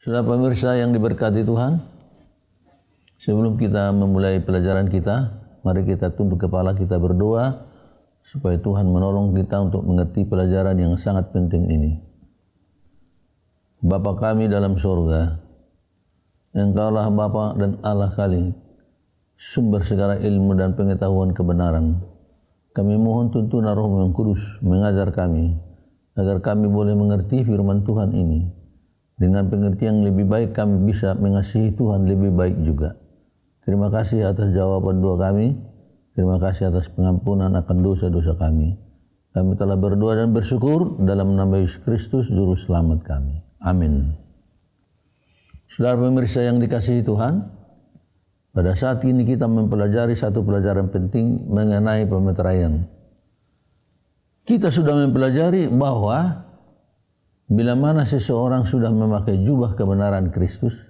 Saudara pemirsa yang diberkati Tuhan, sebelum kita memulai pelajaran kita, mari kita tunduk kepala, kita berdoa supaya Tuhan menolong kita untuk mengerti pelajaran yang sangat penting ini. Bapa kami dalam surga, Engkaulah Bapa dan Allah kami, sumber segala ilmu dan pengetahuan kebenaran. Kami mohon tuntunan Roh yang Kudus mengajar kami, agar kami boleh mengerti firman Tuhan ini. Dengan pengertian yang lebih baik kami bisa mengasihi Tuhan lebih baik juga. Terima kasih atas jawaban doa kami. Terima kasih atas pengampunan akan dosa-dosa kami. Kami telah berdoa dan bersyukur dalam nama Yesus Kristus Juru Selamat kami. Amin. Saudara pemirsa yang dikasihi Tuhan, pada saat ini kita mempelajari satu pelajaran penting mengenai pemeteraian. Kita sudah mempelajari bahwa bila mana seseorang sudah memakai jubah kebenaran Kristus,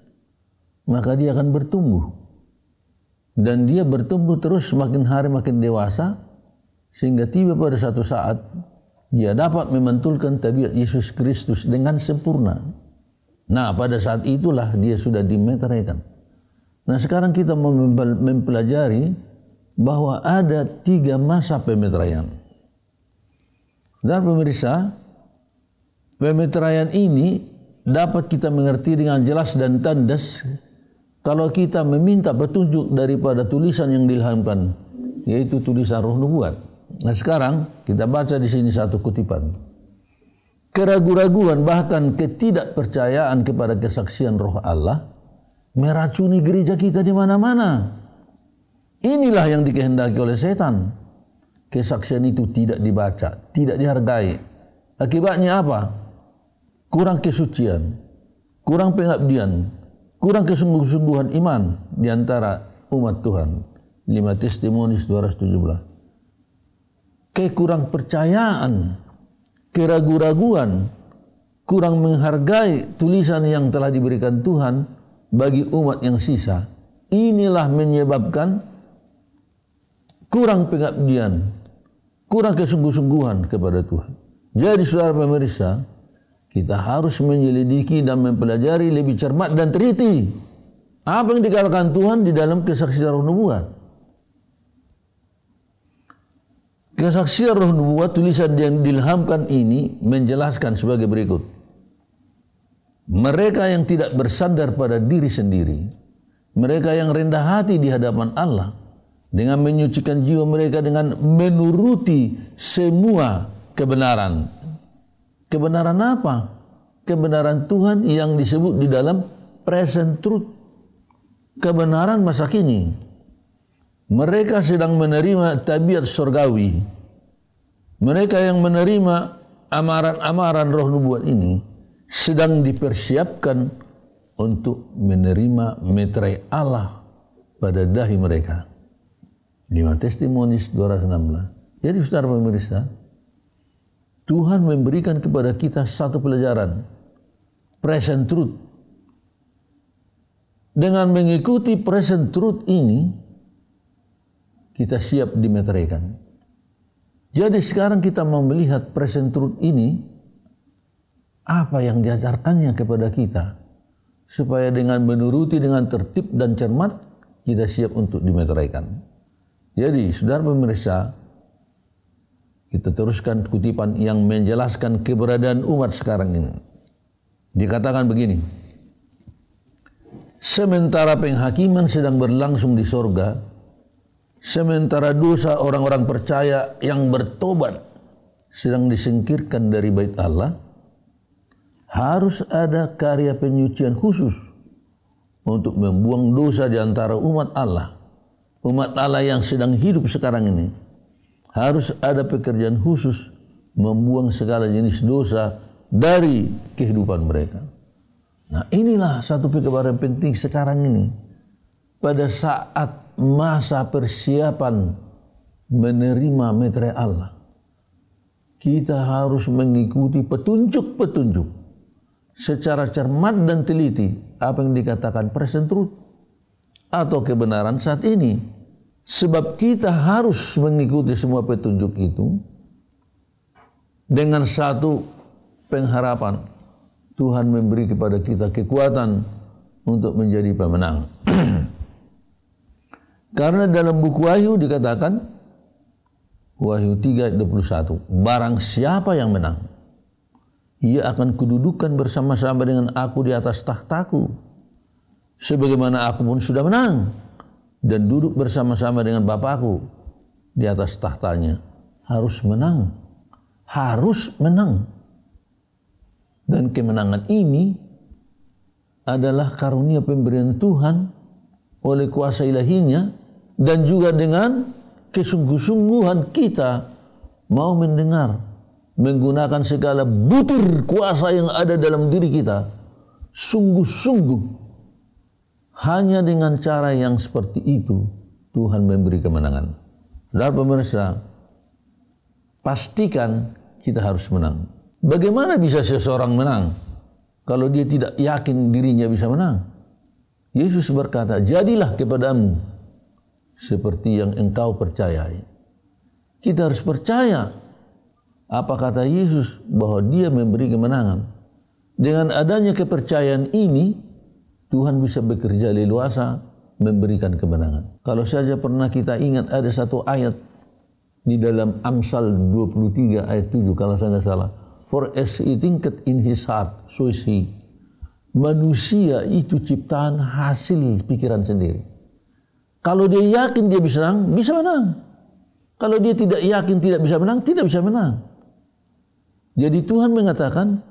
maka dia akan bertumbuh. Dan dia bertumbuh terus makin hari makin dewasa, sehingga tiba pada satu saat dia dapat memantulkan tabiat Yesus Kristus dengan sempurna. Nah, pada saat itulah dia sudah dimeteraikan. Nah, sekarang kita mempelajari bahwa ada 3 masa pemeteraian. Dan pemirsa, pemeteraian ini dapat kita mengerti dengan jelas dan tandas kalau kita meminta petunjuk daripada tulisan yang diilhamkan, yaitu tulisan Roh Nubuat. Nah, sekarang kita baca di sini satu kutipan. Keraguan-raguan bahkan ketidakpercayaan kepada kesaksian Roh Allah meracuni gereja kita di mana-mana. Inilah yang dikehendaki oleh setan. Kesaksian itu tidak dibaca, tidak dihargai. Akibatnya apa? Kurang kesucian, kurang pengabdian, kurang kesungguh-sungguhan iman di antara umat Tuhan. 5 Testimonis 217. Kekurang percayaan, keraguan-raguan, kurang menghargai tulisan yang telah diberikan Tuhan bagi umat yang sisa. Inilah menyebabkan kurang pengabdian, kurang kesungguh-sungguhan kepada Tuhan. Jadi saudara pemirsa, kita harus menyelidiki dan mempelajari lebih cermat dan teliti apa yang dikatakan Tuhan di dalam kesaksian Roh Nubuat. Kesaksian Roh Nubuat, tulisan yang diilhamkan ini menjelaskan sebagai berikut. Mereka yang tidak bersandar pada diri sendiri, mereka yang rendah hati di hadapan Allah, dengan menyucikan jiwa mereka dengan menuruti semua kebenaran. Kebenaran apa? Kebenaran Tuhan yang disebut di dalam present truth. Kebenaran masa kini. Mereka sedang menerima tabiat surgawi. Mereka yang menerima amaran-amaran Roh Nubuat ini sedang dipersiapkan untuk menerima meterai Allah pada dahi mereka. 5 Testimonis 216. Jadi saudara pemirsa, Tuhan memberikan kepada kita satu pelajaran, present truth. Dengan mengikuti present truth ini, kita siap dimeteraikan. Jadi sekarang kita mau melihat present truth ini, apa yang diajarkannya kepada kita, supaya dengan menuruti dengan tertib dan cermat, kita siap untuk dimeteraikan. Jadi saudara pemirsa, kita teruskan kutipan yang menjelaskan keberadaan umat sekarang ini. Dikatakan begini. Sementara penghakiman sedang berlangsung di sorga, sementara dosa orang-orang percaya yang bertobat sedang disingkirkan dari bait Allah, harus ada karya penyucian khusus untuk membuang dosa di antara umat Allah. Umat Allah yang sedang hidup sekarang ini. Harus ada pekerjaan khusus membuang segala jenis dosa dari kehidupan mereka. Nah, inilah satu kabar penting sekarang ini. Pada saat masa persiapan menerima meterai Allah, kita harus mengikuti petunjuk-petunjuk secara cermat dan teliti apa yang dikatakan present truth atau kebenaran saat ini. Sebab kita harus mengikuti semua petunjuk itu dengan satu pengharapan, Tuhan memberi kepada kita kekuatan untuk menjadi pemenang. Karena dalam buku Wahyu dikatakan, Wahyu 3:21, barang siapa yang menang, ia akan kududukan bersama-sama dengan aku di atas tahtaku, sebagaimana aku pun sudah menang dan duduk bersama-sama dengan Bapakku di atas tahtanya. Harus menang, harus menang. Dan kemenangan ini adalah karunia pemberian Tuhan oleh kuasa ilahinya, dan juga dengan kesungguh-sungguhan kita mau mendengar, menggunakan segala butir kuasa yang ada dalam diri kita, sungguh-sungguh. Hanya dengan cara yang seperti itu Tuhan memberi kemenangan. Saudara pemirsa, pastikan kita harus menang. Bagaimana bisa seseorang menang kalau dia tidak yakin dirinya bisa menang? Yesus berkata, jadilah kepadamu seperti yang engkau percayai. Kita harus percaya apa kata Yesus, bahwa dia memberi kemenangan. Dengan adanya kepercayaan ini, Tuhan bisa bekerja leluasa memberikan kemenangan. Kalau saja pernah kita ingat ada satu ayat di dalam Amsal 23 ayat 7 kalau saya tidak salah. For as he thinketh in his heart, so is he. Manusia itu ciptaan hasil pikiran sendiri. Kalau dia yakin dia bisa menang, bisa menang. Kalau dia tidak yakin tidak bisa menang, tidak bisa menang. Jadi Tuhan mengatakan,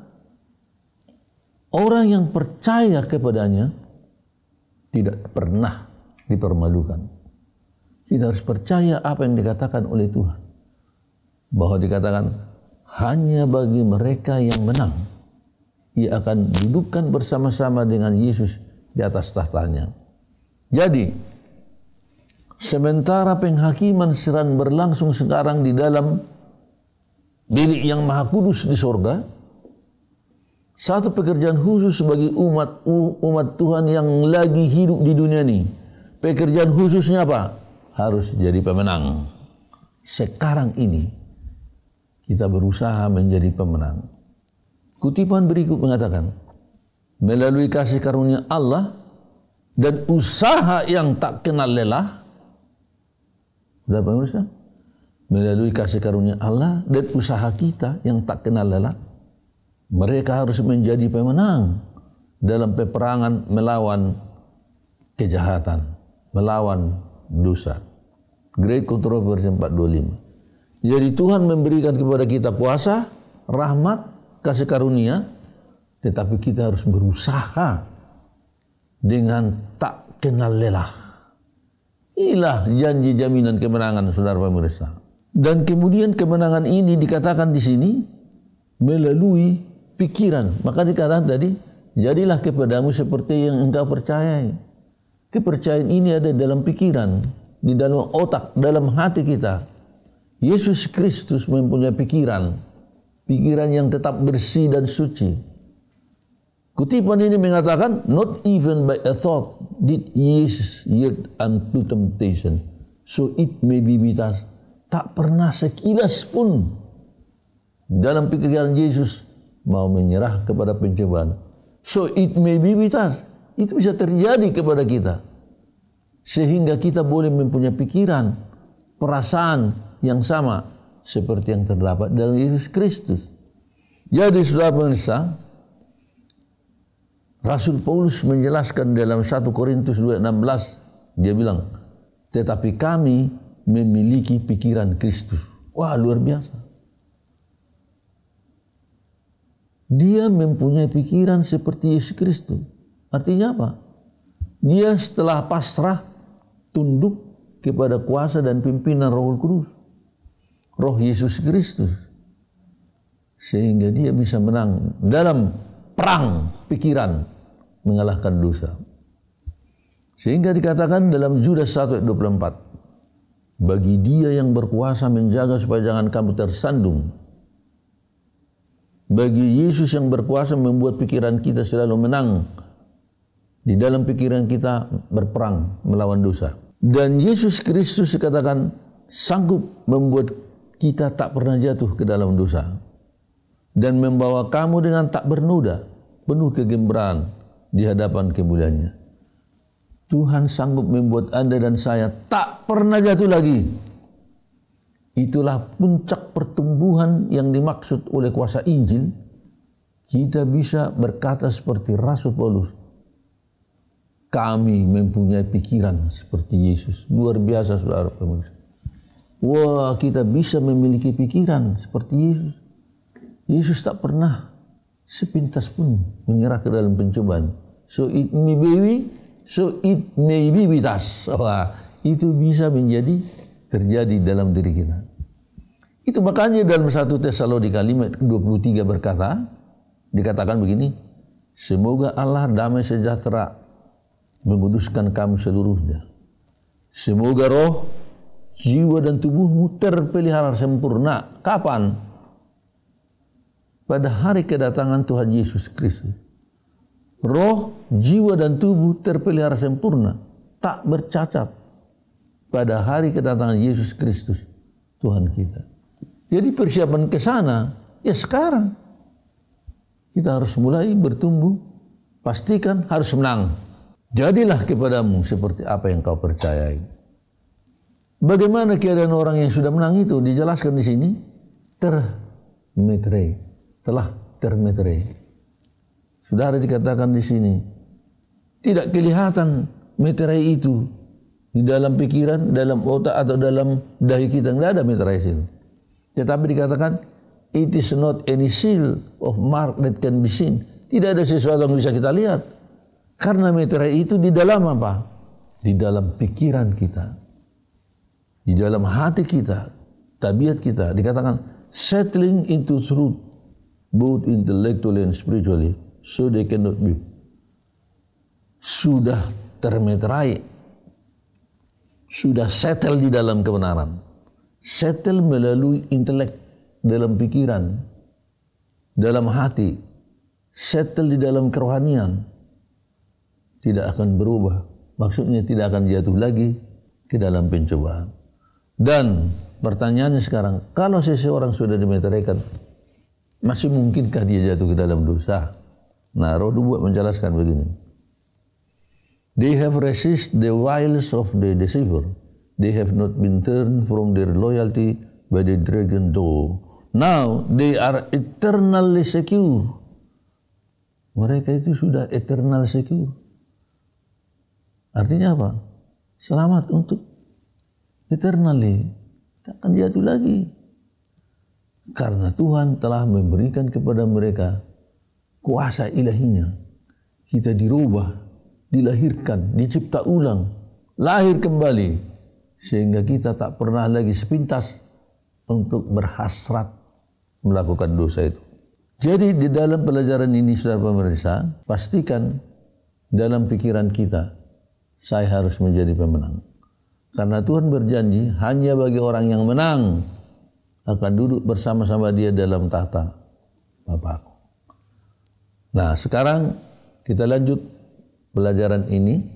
orang yang percaya kepadanya tidak pernah dipermalukan. Kita harus percaya apa yang dikatakan oleh Tuhan. Bahwa dikatakan, hanya bagi mereka yang menang, ia akan dudukkan bersama-sama dengan Yesus di atas tahtanya. Jadi, sementara penghakiman sedang berlangsung sekarang di dalam bilik yang maha kudus di sorga, satu pekerjaan khusus bagi umat Tuhan yang lagi hidup di dunia ini. Pekerjaan khususnya apa? Harus jadi pemenang. Sekarang ini kita berusaha menjadi pemenang. Kutipan berikut mengatakan, melalui kasih karunia Allah dan usaha yang tak kenal lelah. Sudah pemirsa? Melalui kasih karunia Allah dan usaha kita yang tak kenal lelah, mereka harus menjadi pemenang dalam peperangan melawan kejahatan, melawan dosa. Great Controversy 425. Jadi Tuhan memberikan kepada kita kuasa, rahmat, kasih karunia, tetapi kita harus berusaha dengan tak kenal lelah. Inilah janji jaminan kemenangan, saudara pemirsa. Dan kemudian kemenangan ini dikatakan di sini melalui pikiran. Maka dikatakan tadi, jadilah kepadamu seperti yang engkau percayai. Kepercayaan ini ada dalam pikiran, di dalam otak, dalam hati kita. Yesus Kristus mempunyai pikiran yang tetap bersih dan suci. Kutipan ini mengatakan, not even by a thought did Jesus yield unto temptation, so it may be with us. Tak pernah sekilas pun dalam pikiran Yesus mau menyerah kepada pencobaan. So it may be with us. Itu bisa terjadi kepada kita. Sehingga kita boleh mempunyai pikiran, perasaan yang sama seperti yang terdapat dalam Yesus Kristus. Jadi saudara pemirsa, Rasul Paulus menjelaskan dalam 1 Korintus 2:16, dia bilang, tetapi kami memiliki pikiran Kristus. Wah, luar biasa. Dia mempunyai pikiran seperti Yesus Kristus. Artinya apa? Dia setelah pasrah tunduk kepada kuasa dan pimpinan Roh Kudus, Roh Yesus Kristus, sehingga dia bisa menang dalam perang pikiran mengalahkan dosa. Sehingga dikatakan dalam Judas 1:24, bagi dia yang berkuasa menjaga supaya jangan kamu tersandung. Bagi Yesus yang berkuasa membuat pikiran kita selalu menang. Di dalam pikiran kita berperang melawan dosa. Dan Yesus Kristus dikatakan sanggup membuat kita tak pernah jatuh ke dalam dosa. Dan membawa kamu dengan tak bernoda penuh kegembaraan di hadapan kemuliaannya. Tuhan sanggup membuat Anda dan saya tak pernah jatuh lagi. Itulah puncak pertumbuhan yang dimaksud oleh kuasa Injil. Kita bisa berkata seperti Rasul Paulus, kami mempunyai pikiran seperti Yesus. Luar biasa, saudara pemirsa. Wah, kita bisa memiliki pikiran seperti Yesus. Yesus tak pernah sepintas pun menyerah ke dalam pencobaan. So it may be with us. Wah, itu bisa terjadi dalam diri kita. Itu makanya dalam 1 Tesalonika 5:23 dikatakan begini, semoga Allah damai sejahtera menguduskan kamu seluruhnya. Semoga roh, jiwa dan tubuhmu terpelihara sempurna. Kapan? Pada hari kedatangan Tuhan Yesus Kristus. Roh, jiwa dan tubuh terpelihara sempurna, tak bercacat pada hari kedatangan Yesus Kristus Tuhan kita. Jadi persiapan ke sana ya sekarang. Kita harus mulai bertumbuh. Pastikan harus menang. Jadilah kepadamu seperti apa yang kau percayai. Bagaimana keadaan orang yang sudah menang itu dijelaskan di sini, telah termeterai. Saudara, dikatakan di sini tidak kelihatan meterai itu di dalam pikiran, dalam otak atau dalam dahi kita, tidak ada meterai itu. Tetapi dikatakan it is not any seal of mark that can be seen. Tidak ada sesuatu yang bisa kita lihat. Karena meterai itu di dalam apa? Di dalam pikiran kita. Di dalam hati kita. Tabiat kita. Dikatakan settling into truth. Both intellectually and spiritually. So they cannot be. Sudah termeterai. Sudah settle di dalam kebenaran. Settle melalui intelek. Dalam pikiran. Dalam hati. Settle di dalam kerohanian. Tidak akan berubah. Maksudnya tidak akan jatuh lagi ke dalam pencobaan. Dan pertanyaannya sekarang, kalau seseorang sudah dimeteraikan, masih mungkinkah dia jatuh ke dalam dosa? Nah, Roh Nubuat menjelaskan begini. They have resisted the wiles of the deceiver. They have not been turned from their loyalty by the dragon door. Now they are eternally secure. Mereka itu sudah eternal secure. Artinya apa? Selamat untuk eternally. Tak akan jatuh lagi. Karena Tuhan telah memberikan kepada mereka kuasa ilahinya. Kita dirubah, dilahirkan, dicipta ulang, lahir kembali. Sehingga kita tak pernah lagi sepintas untuk berhasrat melakukan dosa itu. Jadi di dalam pelajaran ini, saudara pemirsa, pastikan dalam pikiran kita, saya harus menjadi pemenang. Karena Tuhan berjanji hanya bagi orang yang menang akan duduk bersama-sama dia dalam tahta Bapa-Ku. Nah, sekarang kita lanjut pelajaran ini.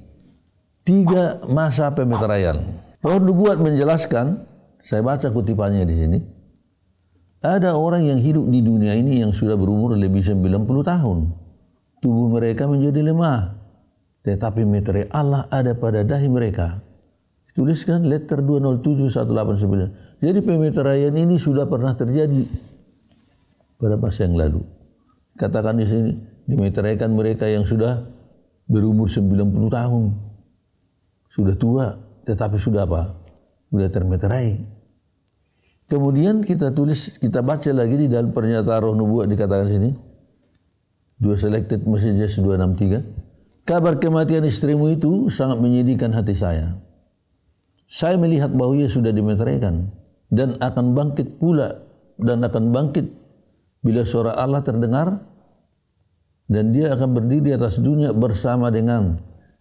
3 masa pemeteraian. Roh Nubuat menjelaskan, saya baca kutipannya di sini. Ada orang yang hidup di dunia ini yang sudah berumur lebih 90 tahun. Tubuh mereka menjadi lemah. Tetapi meterai Allah ada pada dahi mereka. Tuliskan letter 207-189. Jadi pemeteraian ini sudah pernah terjadi pada masa yang lalu. Katakan di sini, dimeteraikan mereka yang sudah berumur 90 tahun. Sudah tua, tetapi sudah apa? Sudah termeterai. Kemudian kita baca lagi di dalam pernyataan Roh Nubuat dikatakan sini. 2 Selected Messages 263. Kabar kematian istrimu itu sangat menyedihkan hati saya. Saya melihat bahwa ia sudah dimeteraikan dan akan bangkit bila suara Allah terdengar dan dia akan berdiri di atas dunia bersama dengan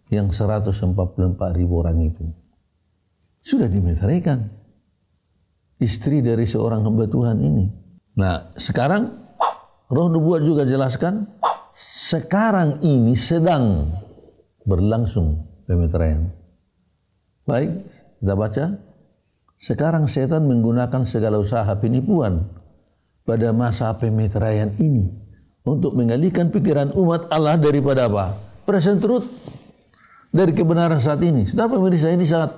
yang 144.000 orang itu. Sudah dimeteraikan istri dari seorang hamba Tuhan ini. Nah, sekarang Roh Nubuat juga jelaskan sekarang ini sedang berlangsung pemeteraian. Baik, kita baca. Sekarang setan menggunakan segala usaha penipuan pada masa pemeteraian ini untuk mengalihkan pikiran umat Allah daripada apa? Present truth, dari kebenaran saat ini. Sudah pemirsa, ini sangat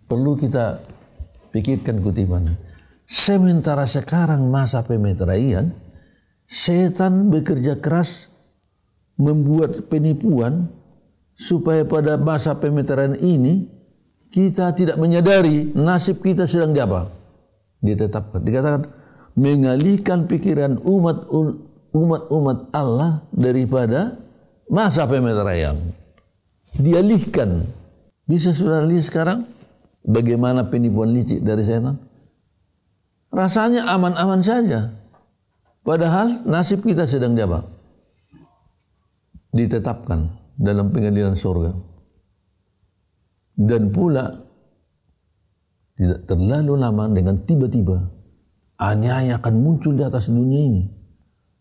perlu kita pikirkan kutipan. Sementara sekarang masa pemeteraian, setan bekerja keras membuat penipuan supaya pada masa pemeteraian ini kita tidak menyadari nasib kita sedang diapa? Ditetapkan. Dikatakan mengalihkan pikiran umat Allah daripada masa pemeteraian. Dialihkan. Bisa saudara lihat sekarang bagaimana penipuan licik dari setan? Rasanya aman-aman saja. Padahal nasib kita sedang diapa? Ditetapkan dalam pengadilan surga. Dan pula tidak terlalu lama dengan tiba-tiba aniaya akan muncul di atas dunia ini.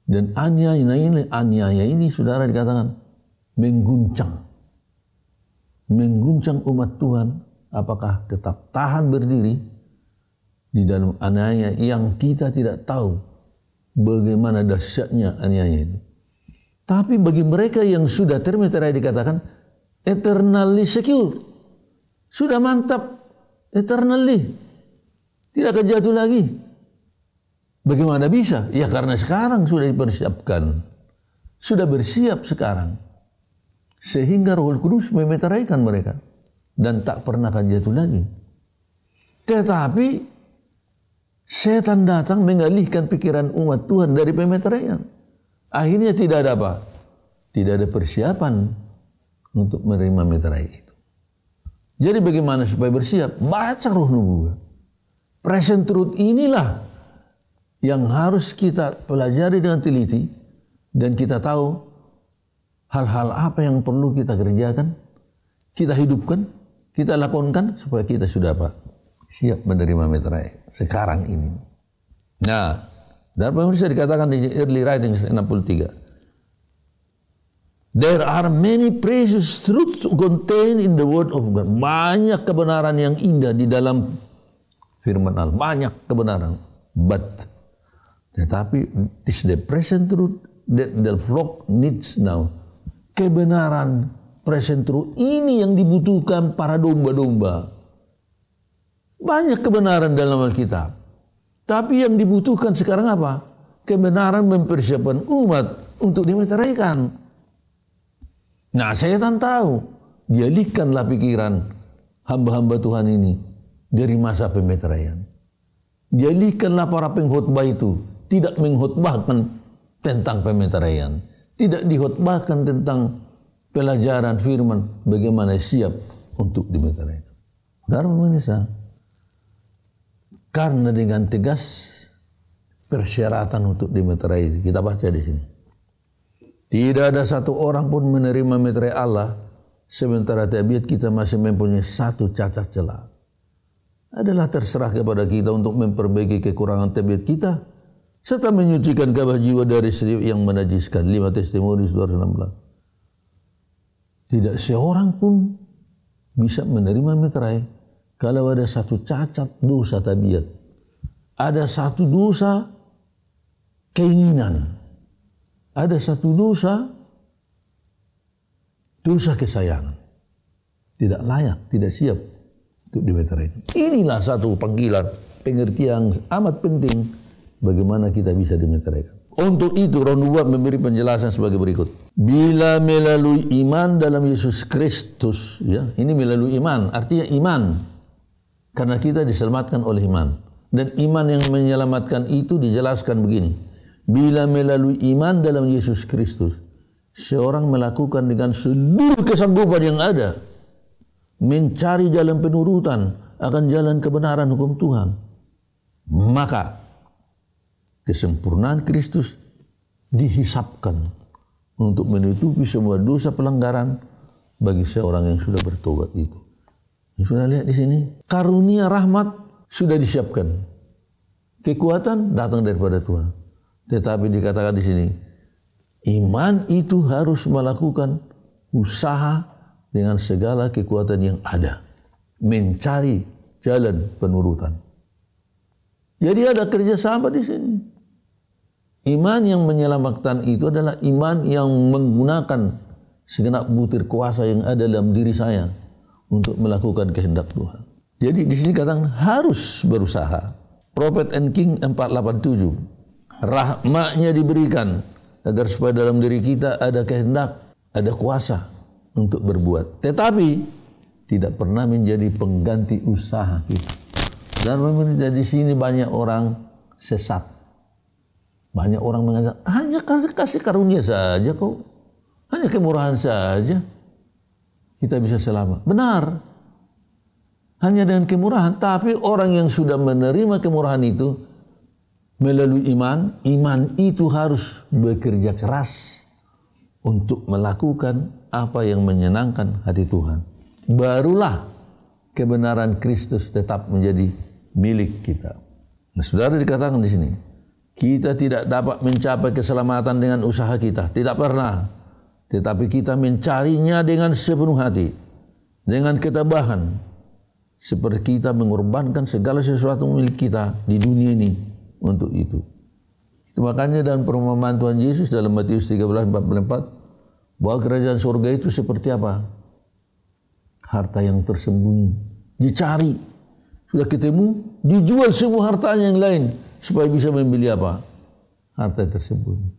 Dan aniaya ini saudara dikatakan mengguncang umat Tuhan. Apakah tetap tahan berdiri di dalam aniaya yang kita tidak tahu bagaimana dahsyatnya aniaya itu. Tapi bagi mereka yang sudah termeterai dikatakan eternally secure. Sudah mantap, eternally. Tidak akan jatuh lagi. Bagaimana bisa? Ya karena sekarang sudah dipersiapkan. Sudah bersiap sekarang. Sehingga Roh Kudus memeteraikan mereka. Dan tak pernah akan jatuh lagi. Tetapi setan datang mengalihkan pikiran umat Tuhan dari pemeteraian. Akhirnya tidak ada apa? Tidak ada persiapan untuk menerima meterai itu. Jadi bagaimana supaya bersiap? Baca Roh Nubuat. Present truth inilah yang harus kita pelajari dengan teliti dan kita tahu hal-hal apa yang perlu kita kerjakan, kita hidupkan, kita lakukan supaya kita sudah apa? Siap menerima meterai sekarang ini. Nah, dan pemirsa dikatakan di early writings 63. There are many precious truths contained in the word of God. Banyak kebenaran yang indah di dalam firman Allah. Banyak kebenaran. Tetapi is the present truth that the flock needs now. Kebenaran present truth ini yang dibutuhkan para domba-domba. Banyak kebenaran dalam Alkitab. Tapi yang dibutuhkan sekarang apa? Kebenaran mempersiapkan umat untuk dimeteraikan. Nah, setan tahu, dialihkanlah pikiran hamba-hamba Tuhan ini dari masa pemeteraian. Dialihkanlah para pengkhotbah itu tidak mengkhotbahkan tentang pemeteraian, tidak dikhotbahkan tentang pelajaran firman bagaimana siap untuk dimeteraikan. Saudara pemirsa, karena dengan tegas persyaratan untuk dimeterai, kita baca di sini. Tidak ada satu orang pun menerima meterai Allah sementara tabiat kita masih mempunyai satu cacat celah. Adalah terserah kepada kita untuk memperbaiki kekurangan tabiat kita serta menyucikan kabah jiwa dari setiap yang menajiskan. 5 Testimonus 2:16. Tidak seorang pun bisa menerima meterai kalau ada satu cacat dosa tabiat. Ada satu dosa keinginan. Ada satu dosa kesayangan. Tidak layak, tidak siap untuk dimeteraikan. Inilah satu panggilan, pengertian amat penting bagaimana kita bisa dimeteraikan. Untuk itu Roh Nubuat memberi penjelasan sebagai berikut. Bila melalui iman dalam Yesus Kristus, ya, ini melalui iman, artinya iman. Karena kita diselamatkan oleh iman. Dan iman yang menyelamatkan itu dijelaskan begini. Bila melalui iman dalam Yesus Kristus, seorang melakukan dengan seluruh kesanggupan yang ada, mencari jalan penurutan akan jalan kebenaran hukum Tuhan, maka kesempurnaan Kristus dihisapkan untuk menutupi semua dosa pelanggaran bagi seorang yang sudah bertobat itu. Sudah lihat di sini, karunia rahmat sudah disiapkan. Kekuatan datang daripada Tuhan. Tetapi dikatakan di sini, iman itu harus melakukan usaha dengan segala kekuatan yang ada, mencari jalan penurutan. Jadi ada kerjasama di sini. Iman yang menyelamatkan itu adalah iman yang menggunakan segenap butir kuasa yang ada dalam diri saya untuk melakukan kehendak Tuhan. Jadi di sini katakan harus berusaha. Prophet and King 487. Rahmatnya diberikan agar supaya dalam diri kita ada kehendak, ada kuasa untuk berbuat. Tetapi tidak pernah menjadi pengganti usaha kita. Dan di sini banyak orang sesat. Banyak orang mengatakan, hanya kasih karunia saja kok. Hanya kemurahan saja. Kita bisa selamat. Benar. Hanya dengan kemurahan. Tapi orang yang sudah menerima kemurahan itu, melalui iman, iman itu harus bekerja keras untuk melakukan apa yang menyenangkan hati Tuhan. Barulah kebenaran Kristus tetap menjadi milik kita. Nah, saudara dikatakan di sini, kita tidak dapat mencapai keselamatan dengan usaha kita. Tidak pernah. Tetapi kita mencarinya dengan sepenuh hati. Dengan ketabahan. Seperti kita mengorbankan segala sesuatu milik kita di dunia ini untuk itu. Itu makanya dalam perumpamaan Tuhan Yesus dalam Matius 13:44, bahwa kerajaan surga itu seperti apa? Harta yang tersembunyi. Dicari. Sudah ketemu, dijual semua hartanya yang lain. Supaya bisa membeli apa? Harta tersembunyi.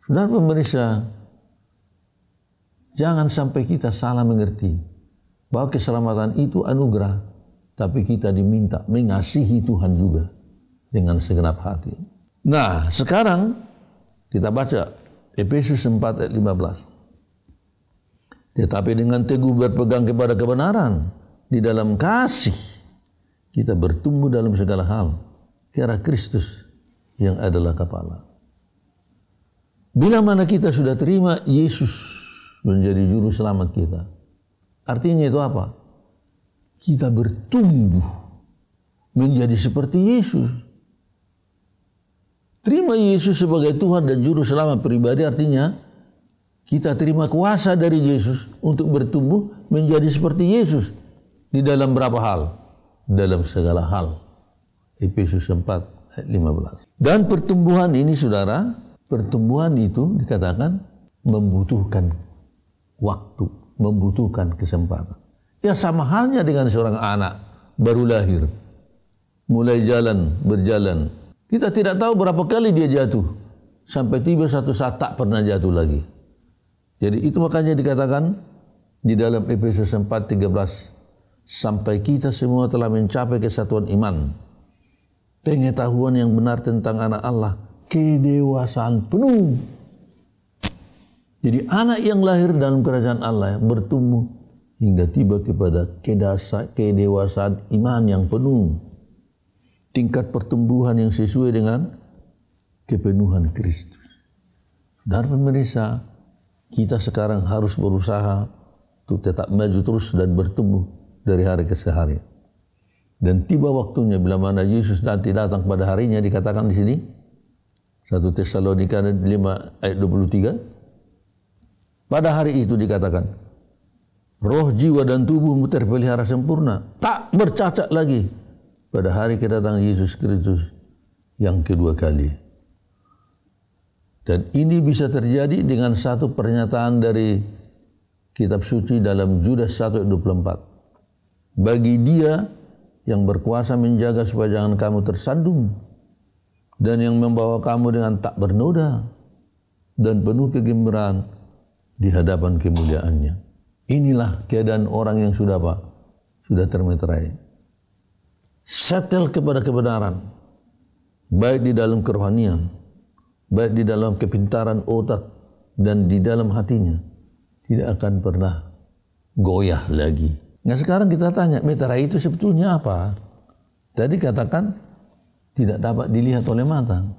Saudara pemirsa, jangan sampai kita salah mengerti bahwa keselamatan itu anugerah, tapi kita diminta mengasihi Tuhan juga dengan segenap hati. Nah, sekarang kita baca Efesus 4 ayat 15. Tetapi dengan teguh berpegang kepada kebenaran, di dalam kasih kita bertumbuh dalam segala hal ke arah Kristus yang adalah kepala. Bila mana kita sudah terima Yesus menjadi juru selamat kita, artinya itu apa? Kita bertumbuh menjadi seperti Yesus. Terima Yesus sebagai Tuhan dan juru selamat pribadi artinya kita terima kuasa dari Yesus untuk bertumbuh menjadi seperti Yesus. Di dalam berapa hal? Dalam segala hal. Efesus 4 ayat 15. Dan pertumbuhan ini saudara, pertumbuhan itu dikatakan membutuhkan waktu, membutuhkan kesempatan. Ya sama halnya dengan seorang anak baru lahir, mulai berjalan. Kita tidak tahu berapa kali dia jatuh, sampai tiba satu saat tak pernah jatuh lagi. Jadi itu makanya dikatakan di dalam Efesus 4:13, sampai kita semua telah mencapai kesatuan iman, pengetahuan yang benar tentang anak Allah, kedewasaan penuh. Jadi anak yang lahir dalam kerajaan Allah bertumbuh hingga tiba kepada kedewasaan iman yang penuh. Tingkat pertumbuhan yang sesuai dengan kepenuhan Kristus. Dan pemirsa, kita sekarang harus berusaha untuk tetap maju terus dan bertumbuh dari hari ke hari. Dan tiba waktunya bila mana Yesus nanti datang pada harinya, dikatakan di sini 1 Tesalonika 5 ayat 23. Pada hari itu dikatakan, roh, jiwa dan tubuhmu terpelihara sempurna, tak bercacat lagi pada hari kedatangan Yesus Kristus yang kedua kali. Dan ini bisa terjadi dengan satu pernyataan dari kitab suci dalam Yudas 1:24. Bagi Dia yang berkuasa menjaga supaya jangan kamu tersandung, dan yang membawa kamu dengan tak bernoda dan penuh kegembiraan di hadapan kemuliaannya. Inilah keadaan orang yang sudah apa? Sudah termeterai. Setel kepada kebenaran, baik di dalam kerohanian, baik di dalam kepintaran otak dan di dalam hatinya, tidak akan pernah goyah lagi. Nah sekarang kita tanya, meterai itu sebetulnya apa? Tadi katakan tidak dapat dilihat oleh mata.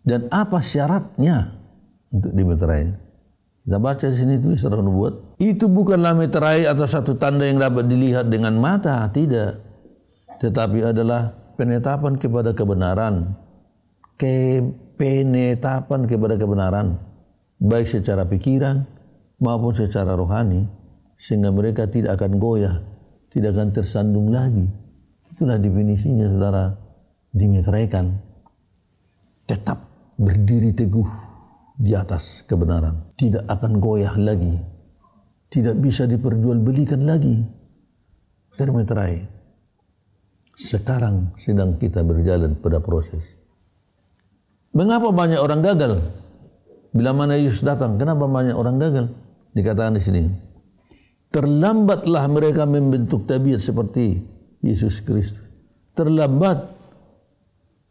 Dan apa syaratnya untuk dimeterai? Kita baca di sini tulis Roh Nubuat. Itu bukanlah meterai atau satu tanda yang dapat dilihat dengan mata, tidak. Tetapi adalah penetapan kepada kebenaran. Penetapan kepada kebenaran, baik secara pikiran maupun secara rohani, sehingga mereka tidak akan goyah, tidak akan tersandung lagi. Itulah definisinya saudara, dimeteraikan. tetap berdiri teguh di atas kebenaran. Tidak akan goyah lagi. Tidak bisa diperjualbelikan lagi. Termeterai. Sekarang sedang kita berjalan pada proses. Mengapa banyak orang gagal? Bila mana Yesus datang, kenapa banyak orang gagal? Dikatakan di sini. Terlambatlah mereka membentuk tabiat seperti Yesus Kristus. Terlambat.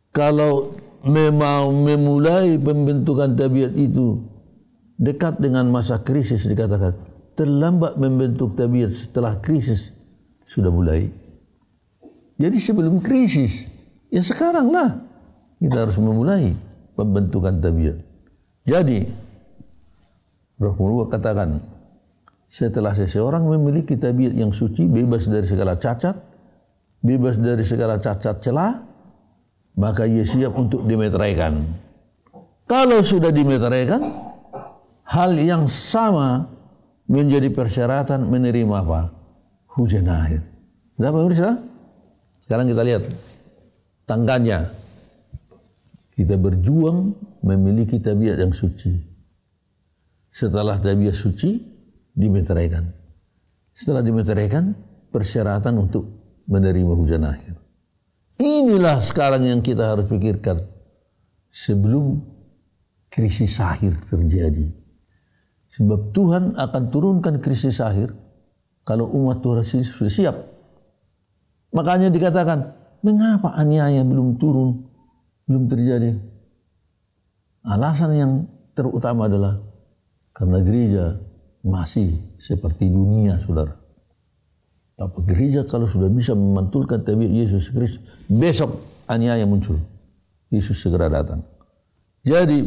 Kalau memang memulai pembentukan tabiat itu dekat dengan masa krisis, dikatakan terlambat membentuk tabiat setelah krisis sudah mulai. Jadi sebelum krisis, ya sekaranglah kita harus memulai pembentukan tabiat. Jadi Rasulullah katakan, setelah seseorang memiliki tabiat yang suci, bebas dari segala cacat, bebas dari segala cacat celah, maka ia siap untuk dimeteraikan. Kalau sudah dimeteraikan, hal yang sama menjadi persyaratan menerima apa? Hujan air. Berapa pemirsa? Sekarang kita lihat tanggalnya. Kita berjuang memiliki tabiat yang suci. Setelah tabiat suci, dimeteraikan. Setelah dimeteraikan, persyaratan untuk menerima hujan air. Inilah sekarang yang kita harus pikirkan sebelum krisis akhir terjadi. Sebab Tuhan akan turunkan krisis akhir kalau umat Tuhan sudah siap. Makanya dikatakan, mengapa aniaya belum turun, belum terjadi? Alasan yang terutama adalah karena gereja masih seperti dunia, saudara. Tapi gereja kalau sudah bisa memantulkan tabiat Yesus Kristus, besok aniaya muncul. Yesus segera datang. Jadi,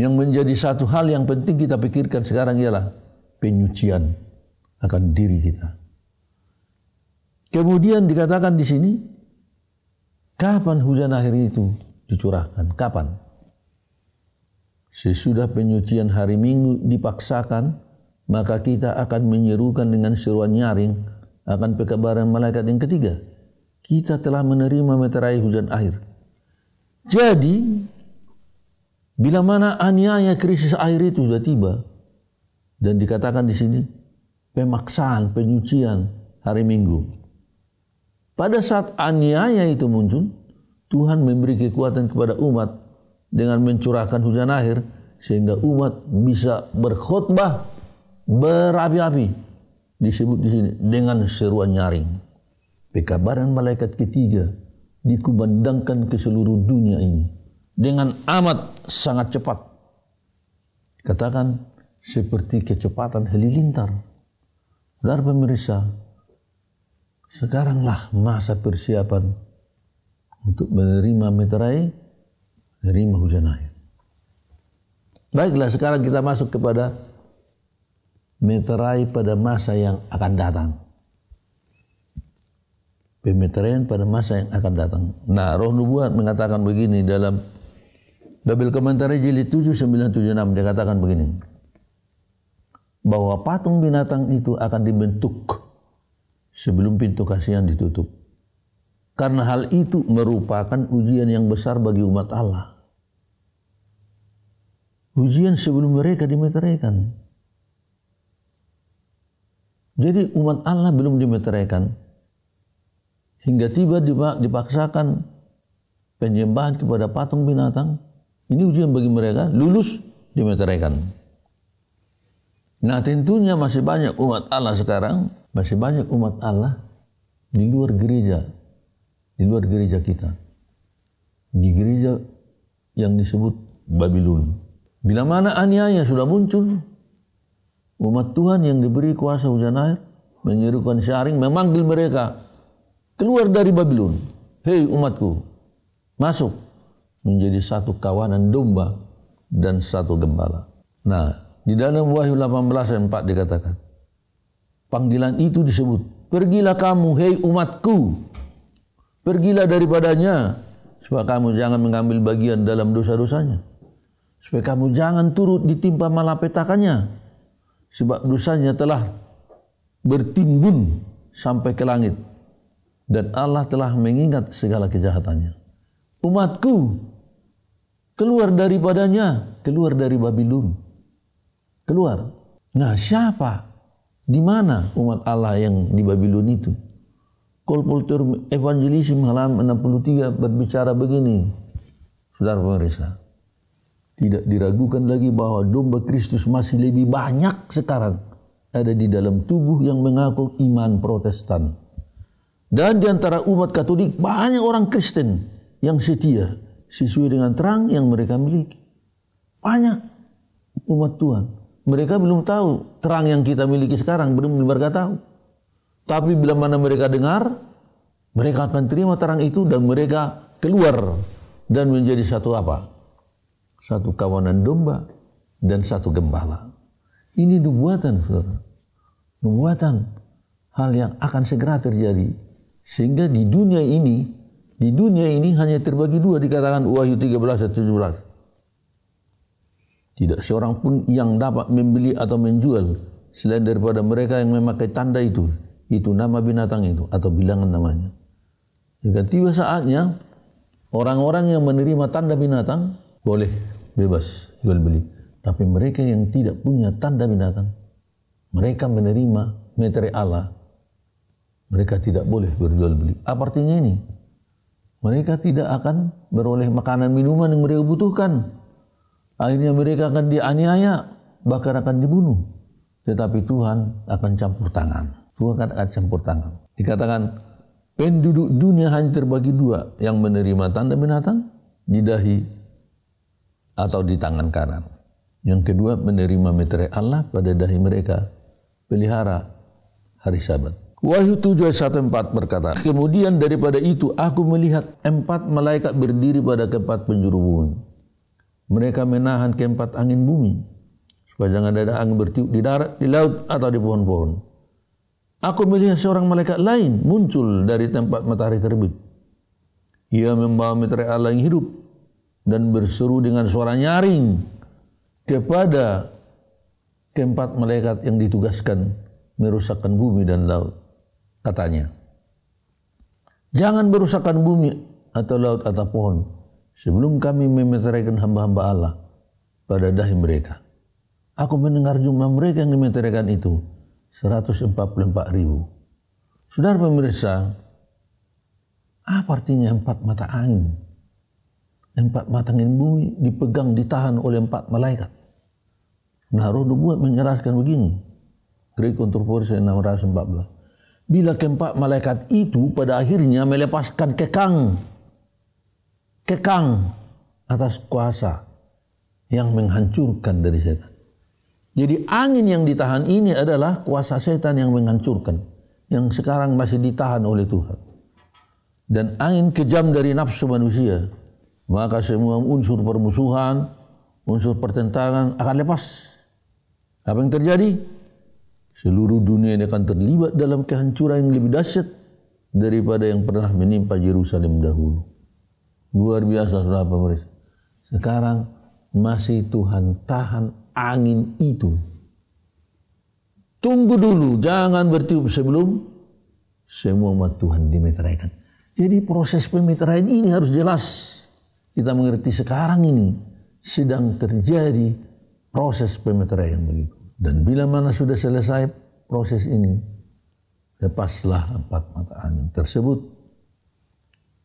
yang menjadi satu hal yang penting kita pikirkan sekarang ialah penyucian akan diri kita. Kemudian dikatakan di sini, kapan hujan akhir itu dicurahkan? Kapan? Sesudah penyucian hari Minggu dipaksakan, maka kita akan menyerukan dengan seruan nyaring akan pekabaran malaikat yang ketiga. Kita telah menerima meterai hujan air. Jadi, bila mana aniaya krisis air itu sudah tiba, dan dikatakan di sini, pemaksaan, penyucian hari Minggu. Pada saat aniaya itu muncul, Tuhan memberi kekuatan kepada umat dengan mencurahkan hujan air, sehingga umat bisa berkhotbah berapi-api, disebut di sini dengan seruan nyaring. Pekabaran malaikat ketiga dikumandangkan ke seluruh dunia ini dengan amat sangat cepat. Katakan seperti kecepatan halilintar. Saudara pemirsa, sekaranglah masa persiapan untuk menerima meterai, menerima hujan air. Baiklah, sekarang kita masuk kepada meterai pada masa yang akan datang. Pemeteraian pada masa yang akan datang. Nah, Roh Nubuat mengatakan begini dalam Babel Komentari jilid 7 976, dia katakan begini, bahwa patung binatang itu akan dibentuk sebelum pintu kasihan ditutup. Karena hal itu merupakan ujian yang besar bagi umat Allah. Ujian sebelum mereka dimeteraikan. Jadi umat Allah belum dimeteraikan hingga tiba dipaksakan penyembahan kepada patung binatang. Ini ujian bagi mereka, lulus dimeteraikan. Nah, tentunya masih banyak umat Allah sekarang, masih banyak umat Allah di luar gereja kita, di gereja yang disebut Babylon. Bila mana aniaya sudah muncul, umat Tuhan yang diberi kuasa hujan air menyerukan syaring, memanggil mereka keluar dari Babylon. Hei umatku, masuk menjadi satu kawanan domba dan satu gembala. Nah, di dalam Wahyu 18 ayat 4 dikatakan, panggilan itu disebut, pergilah kamu, hei umatku, pergilah daripadanya, supaya kamu jangan mengambil bagian dalam dosa-dosanya, supaya kamu jangan turut ditimpa malapetakannya, sebab dosanya telah bertimbun sampai ke langit, dan Allah telah mengingat segala kejahatannya. Umatku, keluar daripadanya, keluar dari Babylon. Keluar. Nah, siapa? Di mana umat Allah yang di Babylon itu? Kolporter Evangelism halaman 63 berbicara begini. Saudara pemirsa, tidak diragukan lagi bahwa domba Kristus masih lebih banyak sekarang ada di dalam tubuh yang mengaku iman Protestan. Dan di antara umat Katolik banyak orang Kristen yang setia sesuai dengan terang yang mereka miliki. Banyak umat Tuhan. Mereka belum tahu terang yang kita miliki sekarang, belum mereka tahu. Tapi bila mana mereka dengar, mereka akan terima terang itu dan mereka keluar dan menjadi satu apa? Satu kawanan domba dan satu gembala. Ini nubuatan, saudara. Nubuatan hal yang akan segera terjadi. Sehingga di dunia ini hanya terbagi dua, dikatakan Wahyu 13 ayat 17. Tidak seorang pun yang dapat membeli atau menjual selain daripada mereka yang memakai tanda itu nama binatang itu atau bilangan namanya. Jika tiba saatnya orang-orang yang menerima tanda binatang boleh bebas jual beli, tapi mereka yang tidak punya tanda binatang, mereka menerima meterai Allah, mereka tidak boleh berjual beli. Apa artinya ini? Mereka tidak akan beroleh makanan minuman yang mereka butuhkan. Akhirnya mereka akan dianiaya, bahkan akan dibunuh. Tetapi Tuhan akan campur tangan. Tuhan akan campur tangan. Dikatakan penduduk dunia hanya terbagi dua, yang menerima tanda binatang di dahi atau di tangan kanan. Yang kedua menerima meterai Allah pada dahi mereka, pelihara hari Sabat. Wahyu 7 ayat 1-4 berkata, kemudian daripada itu aku melihat 4 malaikat berdiri pada keempat penjuru bumi. Mereka menahan keempat angin bumi, supaya jangan ada angin bertiup di darat, di laut, atau di pohon-pohon. Aku melihat seorang malaikat lain muncul dari tempat matahari terbit. Ia membawa meterai Allah yang hidup dan berseru dengan suara nyaring kepada keempat malaikat yang ditugaskan merusakkan bumi dan laut. Katanya, jangan merusakkan bumi atau laut atau pohon sebelum kami memeteraikan hamba-hamba Allah pada dahi mereka. Aku mendengar jumlah mereka yang dimeteraikan itu 144.000. Saudara pemirsa, apa artinya 4 mata angin? 4 mata angin bumi dipegang, ditahan oleh 4 malaikat. Nah, Roh Nubuat menjelaskan begini. Great Controversy 614. Bila keempat malaikat itu pada akhirnya melepaskan kekang atas kuasa yang menghancurkan dari setan. Jadi angin yang ditahan ini adalah kuasa setan yang menghancurkan, yang sekarang masih ditahan oleh Tuhan. Dan angin kejam dari nafsu manusia, maka semua unsur permusuhan, unsur pertentangan akan lepas. Apa yang terjadi? Seluruh dunia ini akan terlibat dalam kehancuran yang lebih dahsyat daripada yang pernah menimpa Yerusalem dahulu. Luar biasa, saudara pemirsa. Sekarang masih Tuhan tahan angin itu. Tunggu dulu, jangan bertiup sebelum semua umat Tuhan dimeteraikan. Jadi proses pemeteraian ini harus jelas. Kita mengerti sekarang ini sedang terjadi proses pemeteraian begitu. Dan bila mana sudah selesai proses ini, lepaslah 4 mata angin tersebut.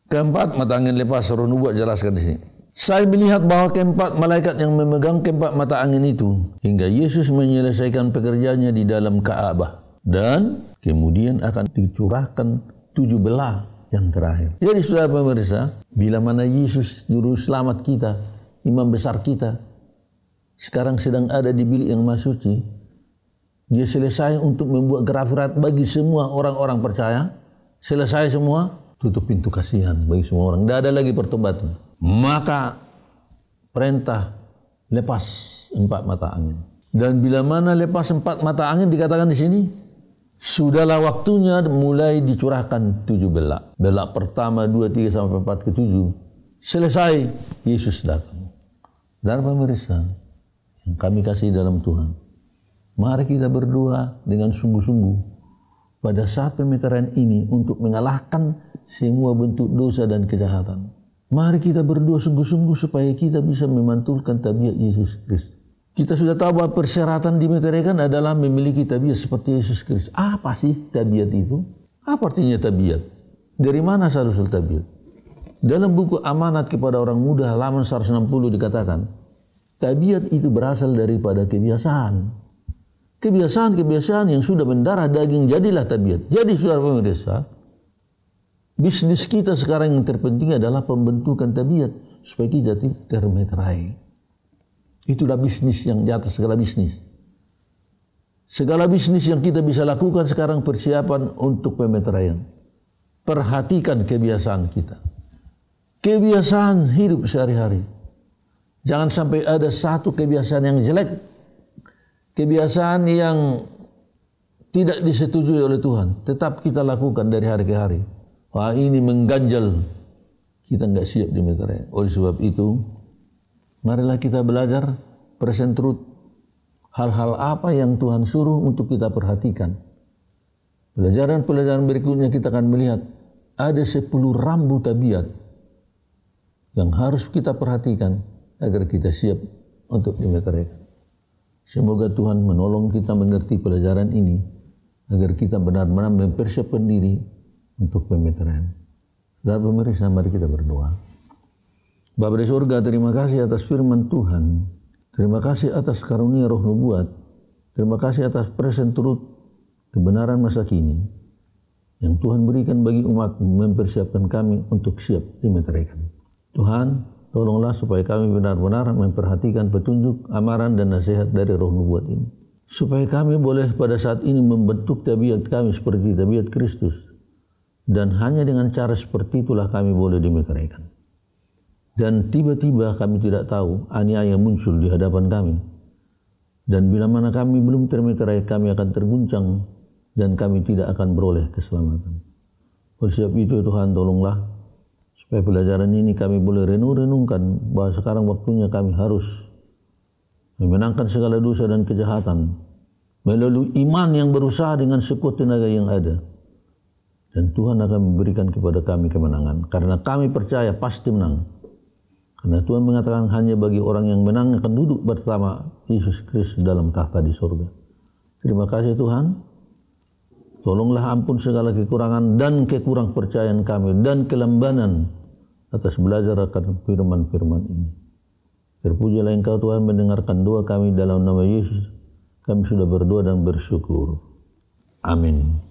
Keempat mata angin lepas, Roh Nubuat jelaskan di sini. Saya melihat bahwa keempat malaikat yang memegang keempat mata angin itu hingga Yesus menyelesaikan pekerjaannya di dalam Ka'bah, dan kemudian akan dicurahkan 7 belah yang terakhir. Jadi saudara pemirsa, bila mana Yesus juru selamat kita, imam besar kita, sekarang sedang ada di bilik yang maha suci, dia selesai untuk membuat gerak bagi semua orang-orang percaya. Selesai semua, tutup pintu kasihan bagi semua orang. Tidak ada lagi pertobatan. Maka perintah lepas 4 mata angin. Dan bila mana lepas 4 mata angin dikatakan di sini, sudahlah waktunya mulai dicurahkan 7 belak. Belak pertama, 2, 3 sampai 4 ke 7. Selesai, Yesus datang. Dan pemirsa yang kami kasih dalam Tuhan, mari kita berdoa dengan sungguh-sungguh pada saat pemeteraian ini untuk mengalahkan semua bentuk dosa dan kejahatan. Mari kita berdoa sungguh-sungguh supaya kita bisa memantulkan tabiat Yesus Kristus. Kita sudah tahu bahwa persyaratan dimeteraikan adalah memiliki tabiat seperti Yesus Kristus. Apa sih tabiat itu? Apa artinya tabiat? Dari mana asal-usul tabiat? Dalam buku Amanat kepada Orang Muda halaman 160 dikatakan, tabiat itu berasal daripada kebiasaan. Kebiasaan-kebiasaan yang sudah mendarah daging jadilah tabiat. Jadi saudara pemirsa, bisnis kita sekarang yang terpenting adalah pembentukan tabiat supaya kita termeterai. Itulah bisnis yang di atas segala bisnis. Segala bisnis yang kita bisa lakukan sekarang persiapan untuk pemeteraian. Perhatikan kebiasaan kita. Kebiasaan hidup sehari-hari. Jangan sampai ada satu kebiasaan yang jelek. Kebiasaan yang tidak disetujui oleh Tuhan. Tetap kita lakukan dari hari ke hari. Wah, ini mengganjal, kita nggak siap dimeteraikan. Oleh sebab itu, marilah kita belajar present truth. Hal-hal apa yang Tuhan suruh untuk kita perhatikan. Pelajaran-pelajaran berikutnya kita akan melihat ada 10 rambu tabiat yang harus kita perhatikan agar kita siap untuk dimeteraikan. Semoga Tuhan menolong kita mengerti pelajaran ini agar kita benar-benar mempersiapkan diri untuk pemeteraian. Saudara pemirsa, mari kita berdoa. Bapa di surga, terima kasih atas firman Tuhan. Terima kasih atas karunia roh nubuat. Terima kasih atas present truth, kebenaran masa kini yang Tuhan berikan bagi umat mempersiapkan kami untuk siap dimeteraikan. Tuhan, tolonglah supaya kami benar-benar memperhatikan petunjuk, amaran, dan nasihat dari roh nubuat ini. Supaya kami boleh pada saat ini membentuk tabiat kami seperti tabiat Kristus. Dan hanya dengan cara seperti itulah kami boleh dimeteraikan. Dan tiba-tiba kami tidak tahu aniaya muncul di hadapan kami. Dan bila mana kami belum termeterai, kami akan terguncang dan kami tidak akan beroleh keselamatan. Oleh sebab itu Tuhan, tolonglah supaya pelajaran ini kami boleh renungkan bahwa sekarang waktunya kami harus memenangkan segala dosa dan kejahatan melalui iman yang berusaha dengan sekuat tenaga yang ada. Dan Tuhan akan memberikan kepada kami kemenangan. Karena kami percaya pasti menang. Karena Tuhan mengatakan hanya bagi orang yang menang akan duduk bersama Yesus Kristus dalam tahta di surga. Terima kasih Tuhan. Tolonglah ampun segala kekurangan dan kekurang percayaan kami dan kelambanan atas belajar akan firman-firman ini. Terpujilah Engkau Tuhan mendengarkan doa kami dalam nama Yesus. Kami sudah berdoa dan bersyukur. Amin.